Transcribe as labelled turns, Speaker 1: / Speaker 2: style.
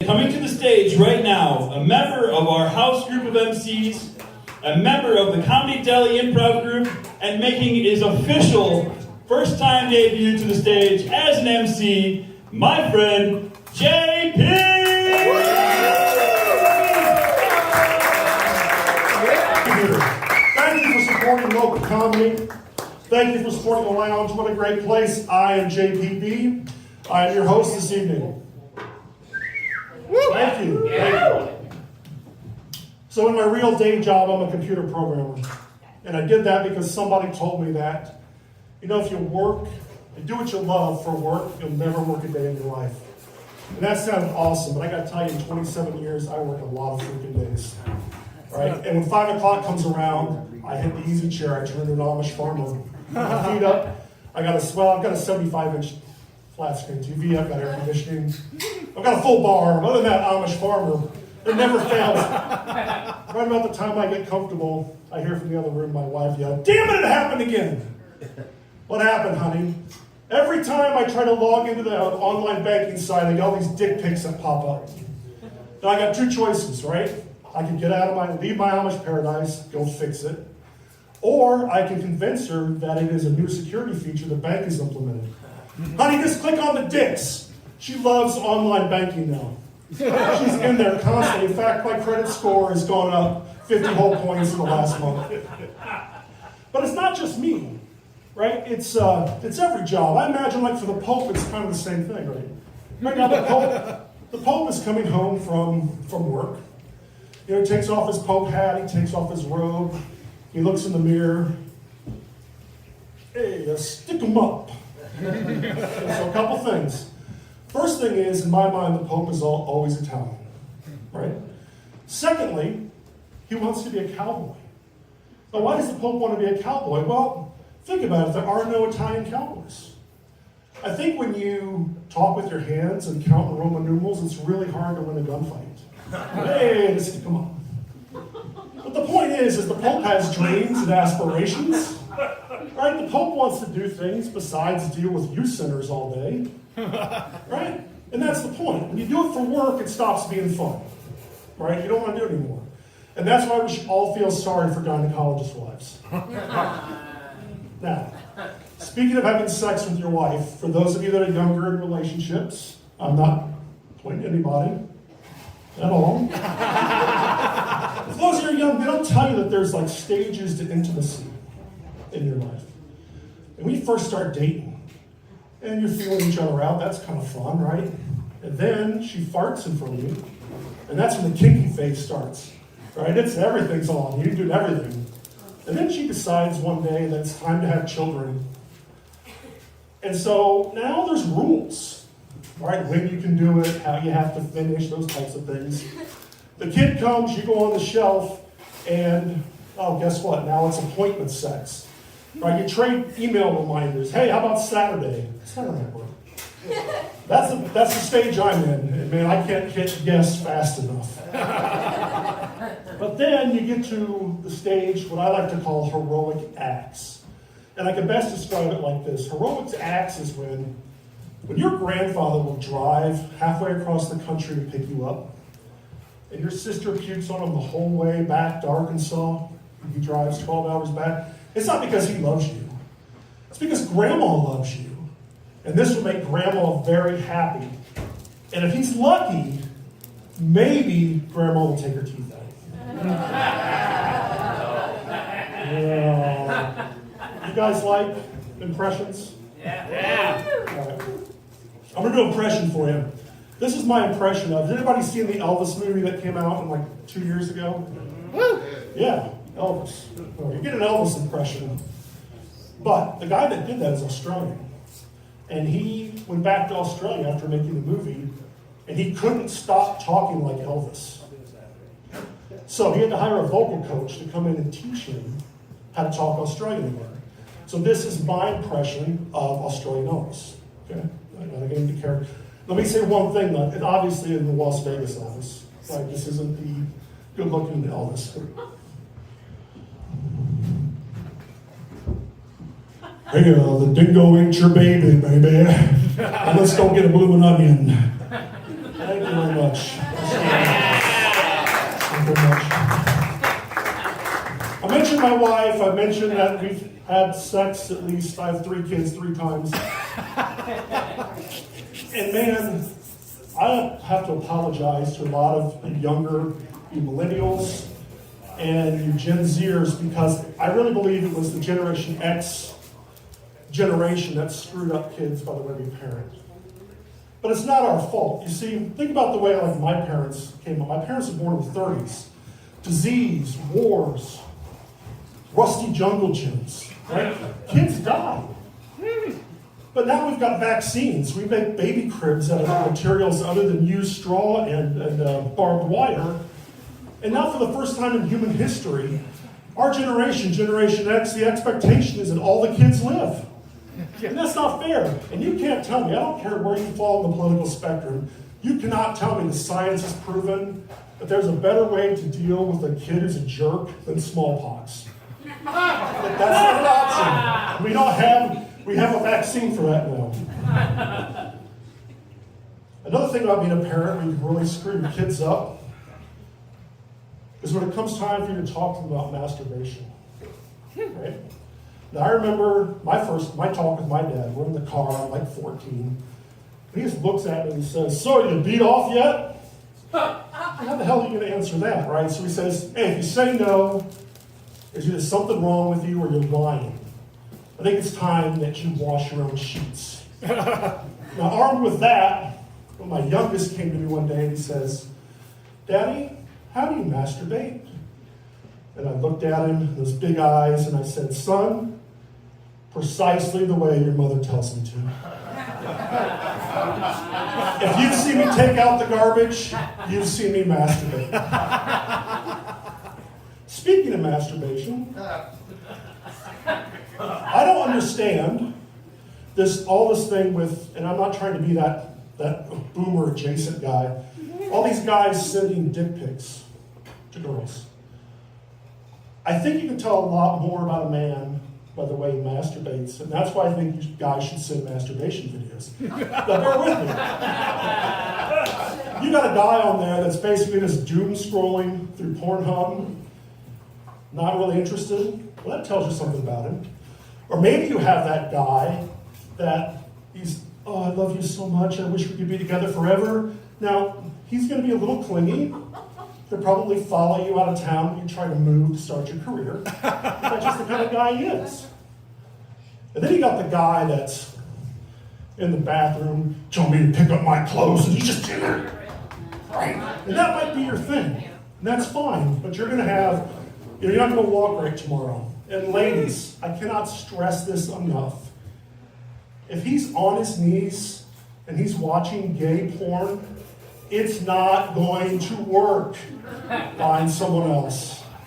Speaker 1: Coming to the stage right now, a member of our house group of MCs, a member of the Comedy Deli Improv Group, and making his official first-time debut to the stage as an MC, my friend, JP!
Speaker 2: Thank you for supporting local comedy. Thank you for supporting the lounge. What a great place. I am JPB. I am your host this evening. Thank you. Thank you. So in my real day job, I'm a computer programmer. And I did that because somebody told me that, you know, if you work and do what you love for work, you'll never work a day in your life. And that sounded awesome, but I got to tell you, in 27 years, I work a lot of freaking days. Right? And when 5 o'clock comes around, I hit the easy chair. I turn into an Amish farmer. My feet up. I've got a 75-inch flat screen TV. I've got air conditioning. I've got a full bar. Other than that, Amish farmer. It never fails. Right about the time I get comfortable, I hear from the other room my wife yell, "Damn it, it happened again!" What happened, honey? Every time I try to log into the online banking site, I get all these dick pics that pop up. Now I got two choices, right? I can leave my Amish paradise, go fix it. Or I can convince her that it is a new security feature the bank has implemented. Honey, just click on the dicks. She loves online banking now. She's in there constantly. In fact, my credit score has gone up 50 whole points in the last month. But it's not just me, right? It's every job. I imagine, like, for the Pope, it's kind of the same thing, right? Right now, the Pope is coming home from work. You know, he takes off his Pope hat, he takes off his robe, he looks in the mirror. Hey, stick 'em up. So a couple things. First thing is, in my mind, the Pope is always Italian, right? Secondly, he wants to be a cowboy. Now, why does the Pope want to be a cowboy? Well, think about it. There are no Italian cowboys. I think when you talk with your hands and count in Roman numerals, it's really hard to win a gunfight. Hey, come on. But the point is the Pope has dreams and aspirations, right? The Pope wants to do things besides deal with youth centers all day, right? And that's the point. When you do it for work, it stops being fun, right? You don't want to do it anymore. And that's why we should all feel sorry for gynecologist wives. Now, speaking of having sex with your wife, for those of you that are younger in relationships, I'm not pointing at anybody at all. For those that are young, they don't tell you that there's like stages to intimacy in your life. And when you first start dating, and you're feeling each other out, that's kind of fun, right? And then she farts in front of you, and that's when the kinky phase starts, right? Everything's on, you do everything. And then she decides one day that it's time to have children. And so now there's rules, right? When you can do it, how you have to finish, those types of things. The kid comes, you go on the shelf, and oh, guess what? Now it's appointment sex. Right? You trade email reminders. Hey, how about Saturday? Saturday work. That's the stage I'm in. And man, I can't hit yes fast enough. But then you get to the stage, what I like to call heroic acts. And I can best describe it like this. Heroic acts is when your grandfather will drive halfway across the country to pick you up, and your sister pukes on him the whole way back to Arkansas, and he drives 12 hours back. It's not because he loves you. It's because Grandma loves you. And this will make Grandma very happy. And if he's lucky, maybe Grandma will take her teeth out. You guys like impressions?
Speaker 3: Yeah.
Speaker 2: All right. I'm going to do an impression for you. This is my impression of, did anybody see the Elvis movie that came out in like 2 years ago? Yeah, Elvis. You get an Elvis impression. But the guy that did that is Australian. And he went back to Australia after making the movie, and he couldn't stop talking like Elvis. So he had to hire a vocal coach to come in and teach him how to talk Australian again. So this is my impression of Australian Elvis. Okay? I gotta get into character. Let me say one thing, though. It's obviously in the Las Vegas Elvis. Right? This isn't the good-looking Elvis. Hey, the dingo ate your baby, baby. Let's go get a blooming onion. Thank you very much. much. Thank you very much. I mentioned my wife. I mentioned that we've had sex at least. I have 3 kids 3 times. And man, I have to apologize to a lot of the younger millennials and you Gen Zers because I really believe it was the Generation X generation that screwed up kids by the way we parent. But it's not our fault. You see, think about the way like my parents came up. My parents were born in the 30s. Disease, wars, rusty jungle gyms, right? Kids died. But now we've got vaccines. We make baby cribs out of materials other than used straw and barbed wire. And now for the first time in human history, our generation, Generation X, the expectation is that all the kids live. And that's not fair. And you can't tell me, I don't care where you fall in the political spectrum, you cannot tell me the science has proven that there's a better way to deal with a kid who's a jerk than smallpox. That's not an option. We have a vaccine for that now. Another thing about being a parent where you can really screw your kids up is when it comes time for you to talk to them about masturbation. Right? Now I remember my talk with my dad. We're in the car, I'm like 14. And he just looks at me and he says, "So are you beat off yet?" How the hell are you going to answer that, right? So he says, "Hey, if you say no, there's either something wrong with you or you're lying. I think it's time that you wash your own sheets." Now, armed with that, well, my youngest came to me one day and he says, "Daddy, how do you masturbate?" And I looked at him, those big eyes, and I said, "Son, precisely the way your mother tells me to. If you've seen me take out the garbage, you've seen me masturbate." Speaking of masturbation, I don't understand all this thing with, and I'm not trying to be that boomer adjacent guy, all these guys sending dick pics to girls. I think you can tell a lot more about a man by the way he masturbates, and that's why I think you guys should send masturbation videos. Now, bear with me. You got a guy on there that's basically just doom scrolling through Pornhub, not really interested. Well, that tells you something about him. Or maybe you have that guy that he's, "Oh, I love you so much, I wish we could be together forever." Now, he's going to be a little clingy. He'll probably follow you out of town when you try to move to start your career. That's just the kind of guy he is. And then you got the guy that's in the bathroom, "Told me to pick up my clothes, and you just did it." Right? And that might be your thing. And that's fine, but you're going to have, you're not going to walk right tomorrow. And ladies, I cannot stress this enough. If he's on his knees and he's watching gay porn, it's not going to work. Find someone else.